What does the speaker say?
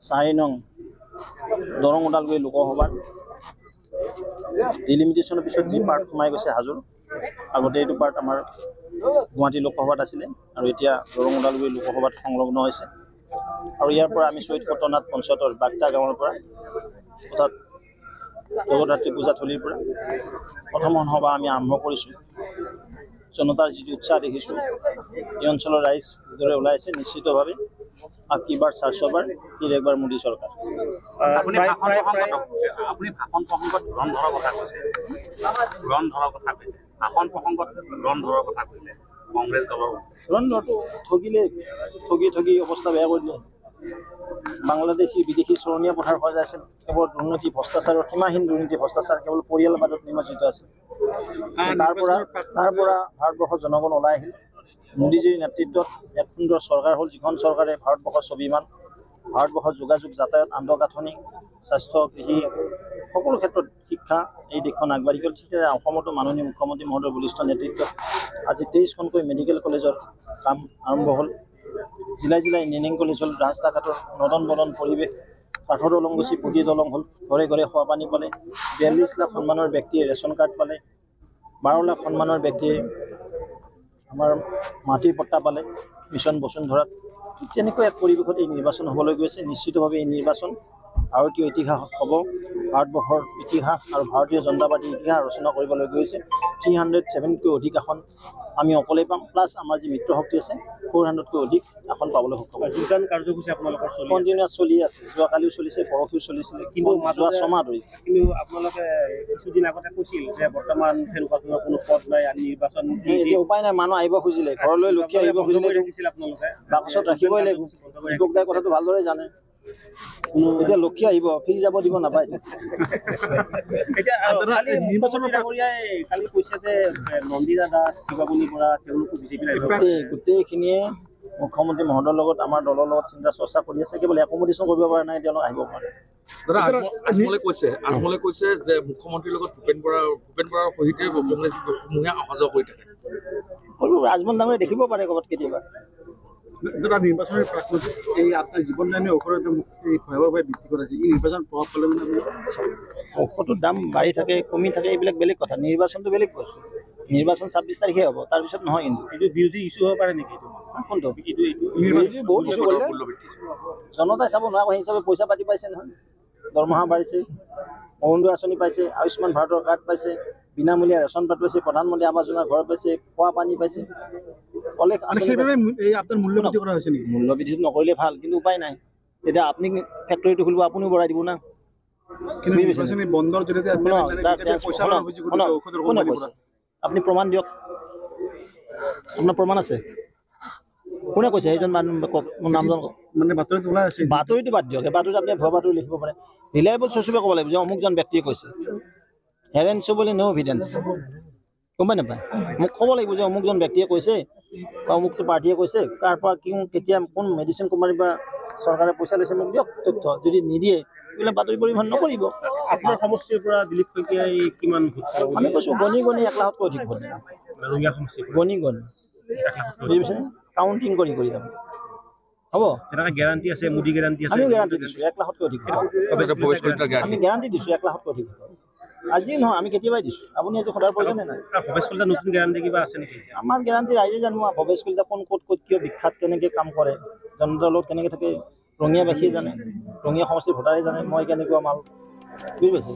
4 নং দৰং ওদালগুৰি লোকসভাৰ ডিলিমিটেশ্যনৰ পিছত যি পাৰ্ট সোমাই গৈছে হাজোৰ, আগতে এইটো পাৰ্ট আমাৰ গুৱাহাটী লোকসভাত আছিলে আৰু এতিয়া দৰং ওদালগুৰি লোকসভাত সংলগ্ন হৈছে। আৰু ইয়াৰ পৰা আমি শহীদ কটনাথ পঞ্চায়তৰ বাগদা গাঁৱৰ পৰা অৰ্থাৎ জগদ্ধাত্ৰী পূজাথলীৰ পৰা প্ৰথম সভা আমি আৰম্ভ কৰিছোঁ। জনতাৰ যিটো উৎসাহ দেখিছোঁ, এই অঞ্চলৰ ৰাইজ যিদৰে ওলাইছে, নিশ্চিতভাৱে কিবাৰ 400বাৰ ফিৰ একবাৰ মোদী চৰকাৰ। আপুনি ভাষণ প্ৰসংগত ৰন্ধৰৰ কথা কৈছে, ৰন্ধৰৰ কথা কৈছে, ভাষণ প্ৰসংগত ৰন্ধৰৰ কথা কৈছে কংগ্ৰেছ দলৰ। ৰন্ধৰটো ঠগি অৱস্থা বেয়া কৰি দিলে। বাংলাদেশী বিদেশী চৰণীয়া পথাৰ হৈ যাইছে। কেৱল দুৰ্নীতি ভ্ৰষ্টাচাৰৰ সীমাহীন দুৰ্নীতি ভ্ৰষ্টাচাৰ কেৱল পৰিয়ালবাদত নিমজ্জিত আছে। তাৰ পৰা ভাৰতবৰ্ষৰ জনগণ ওলাই আহিল। মোদীজীৰ নেতৃত্বত এক সুন্দৰ চৰকাৰ হ'ল, যিখন চৰকাৰে ভাৰতবৰ্ষৰ স্বাভিমান, ভাৰতবৰ্ষৰ যোগাযোগ, যাতায়াত, আন্তঃগাঁথনি, স্বাস্থ্য, কৃষি সকলো ক্ষেত্ৰত, শিক্ষা এই দেশখন আগবাঢ়ি গ'ল। ঠিক অসমতো মাননীয় মুখ্যমন্ত্ৰী মহোদয়ৰ বলিষ্ঠ নেতৃত্বত আজি 23খনকৈ মেডিকেল কলেজৰ কাম আৰম্ভ হ'ল। জিলাই জিলাই ইঞ্জিনিয়াৰিং কলেজ হ'ল, ৰাস্তা ঘাটৰ নদন বদন পৰিৱেশ, কাঠৰ দলং গুচি পুতি দলং হ'ল, ঘৰে ঘৰে খোৱা পানী পালে, 42 লাখ সন্মানৰ ব্যক্তিয়ে ৰেচন কাৰ্ড পালে, 12 লাখ সন্মানৰ ব্যক্তিয়ে আমাৰ মাটিৰ পট্টা পালে মিছন বসুন্ধৰাত। তেনেকৈ এক পৰিৱেশত এই নিৰ্বাচন হ'বলৈ গৈছে। নিশ্চিতভাৱে এই নিৰ্বাচন ভাৰতীয় ইতিহাস হ'ব, ভাৰতবৰ্ষৰ ইতিহাস আৰু ভাৰতীয় জনতা পাৰ্টীৰ ইতিহাস ৰচনা কৰিবলৈ গৈছে। 307তকৈ অধিক আসন আমি অকলেই পাম, প্লাছ আমাৰ যি মিত্ৰশক্তি আছে 400তকৈ অধিক আসন পাবলৈ সক্ষম। যোগদান কাৰ্যসূচী আপোনালোকৰ কণ্টিনিউৱাছ চলি আছে, যোৱাকালিও চলিছে, পৰহিও চলিছিলে, কিন্তু যোৱা 6 মাহ ধৰি। কিন্তু আপোনালোকে কিছুদিন আগতে কৈছিল যে বৰ্তমান সেনেকুৱা কোনো পদ নাই, আমি নিৰ্বাচন এতিয়া উপায় নাই। মানুহ আহিব খুজিলে, ঘৰলৈ লক্ষী আহিব খুজিলে ৰাখিছিল আপোনালোকে, বাকচত ৰাখিবই লাগিব। দীপক দাই কথাটো ভালদৰে জানে। এতিয়া লক্ষী আহিব, ফিৰি যাব দিব নাপায়। কালি কৈছে যে নন্দিতা দাস, শিৱামণি বৰা তেওঁলোকো গোটেইখিনিয়ে মুখ্যমন্ত্ৰী মহোদয়ৰ লগত আমাৰ দলৰ লগত চিন্তা চৰ্চা কৰি আছে। কেৱল একমোডেশ্যন কৰিব পৰা নাই, তেওঁলোক আহিব পাৰে। আজমলে কৈছে যে মুখ্যমন্ত্ৰীৰ লগত ভূপেন বৰাৰ সৈতে কংগ্ৰেছ সমূহে অহা যোৱা কৰি থাকে। ৰাজমন ডাঙৰে দেখিব পাৰে ক'ৰবাত কেতিয়াবা। নিৰ্বাচনেৰ প্ৰাকৃত এই আপনাৰ জীবনদায়ী ঔষধেৰ এই ভয়াবহভাবে বৃদ্ধি কৰেছে, এই নিৰ্বাচন প্ৰভাব পেলে মানে ঔষধৰ দাম বাঢ়ি থাকে, কমি থাকে, এইবিলাক বেলেগ কথা। নিৰ্বাচনটো বেলেগ বস্তু। নিৰ্বাচন 26 তাৰিখে হ'ব, তাৰপিছত নহয়। কিন্তু এইটো বিৰোধী ইস্যু হ'ব পাৰে নেকি? কোনটো বহুত ইস্যু কৰিলে জনতাই চাব নোৱাৰা। সেই হিচাপে পইচা পাতি পাইছে নহয়, দৰমহা বাঢ়িছে, অৰুণোদয় আঁচনি পাইছে, আয়ুষ্মান ভাৰতৰ কাৰ্ড পাইছে, বিনামূলীয়া ৰেচন কাৰ্ড পাইছে, প্ৰধানমন্ত্ৰী আৱাস যোজনা ঘৰ পাইছে, খোৱা পানী পাইছে, অলেখ আপনাৰ মূল্যবৃদ্ধি কৰা হয়েছে নাকি? মূল্যবৃদ্ধি নকৰিলে ভাল, কিন্তু উপায় নাই। এতিয়া আপুনি ফেক্টৰীটো খুলিব, আপুনিও বঢ়াই দিব না। বন্ধৰ জৰিয়তে আপুনি প্ৰমাণ দিয়ক, আপোনাৰ প্ৰমাণ আছে? কোনে কৈছে? সেইজন মানুহ কওক, মোৰ নামজন কওক। মানে বাতৰিত ওলাই আছে। বাতৰিটো বাদ দিয়ক, এই বাতৰিত আপুনি ভুৱা বাতৰি লিখিব পাৰে। ৰিলায়েবল চ'ৰ্চে ক'ব লাগিব যে অমুকজন ব্যক্তিয়ে কৈছে। হেৰেঞ্চ বুলি নো এভিডেঞ্চ, গম পাই নাপায়? মোক ক'ব লাগিব যে অমুকজন ব্যক্তিয়ে কৈছে বা অমুকটো পাৰ্টীয়ে কৈছে, কাৰ পৰা কেতিয়া কোন মেডিচিন কোম্পানীৰ পৰা চৰকাৰে পইচা লৈছে, মোক দিয়ক তথ্য। যদি নিদিয়ে এইবিলাক বাতৰি পৰিৱেশন নকৰিব। আপোনাৰ সমষ্টিৰ পৰা দিলীপ শইকীয়াই কিমান ভোট? আমি কৈছোঁ গণি 1 লাখতকৈ অধিক ভোট। গণি বুজিছে, কাউণ্টিং কৰি যাব। হ'ব, এটা গেৰাণ্টি আছে, মোদী গেৰাণ্টি আছে। আমি গেৰাণ্টি দিছোঁ 1 লাখতকৈ অধিক। আমি গেৰাণ্টি দিছোঁ 1 লাখতকৈ অধিক। আজি নহয়, আমি কেতিয়াবাই দিছোঁ। আপুনি আজি সদায় প্ৰয়োজন নাই। ভৱেশ কলিতাৰ নতুন গেৰাণ্টি কিবা আছে নেকি? আমাৰ গেৰাণ্টি ৰাইজে জানো। ভৱেশ কলিতা কোন ক'ত কিয় বিখ্যাত, কেনেকৈ কাম কৰে, জনতাৰ লগত কেনেকৈ থাকে, ৰঙিয়াবাসীয়ে জানে, ৰঙিয়া সমষ্টিৰ ভোটাৰে জানে মই কেনেকুৱা মাল, বুজি পাইছে?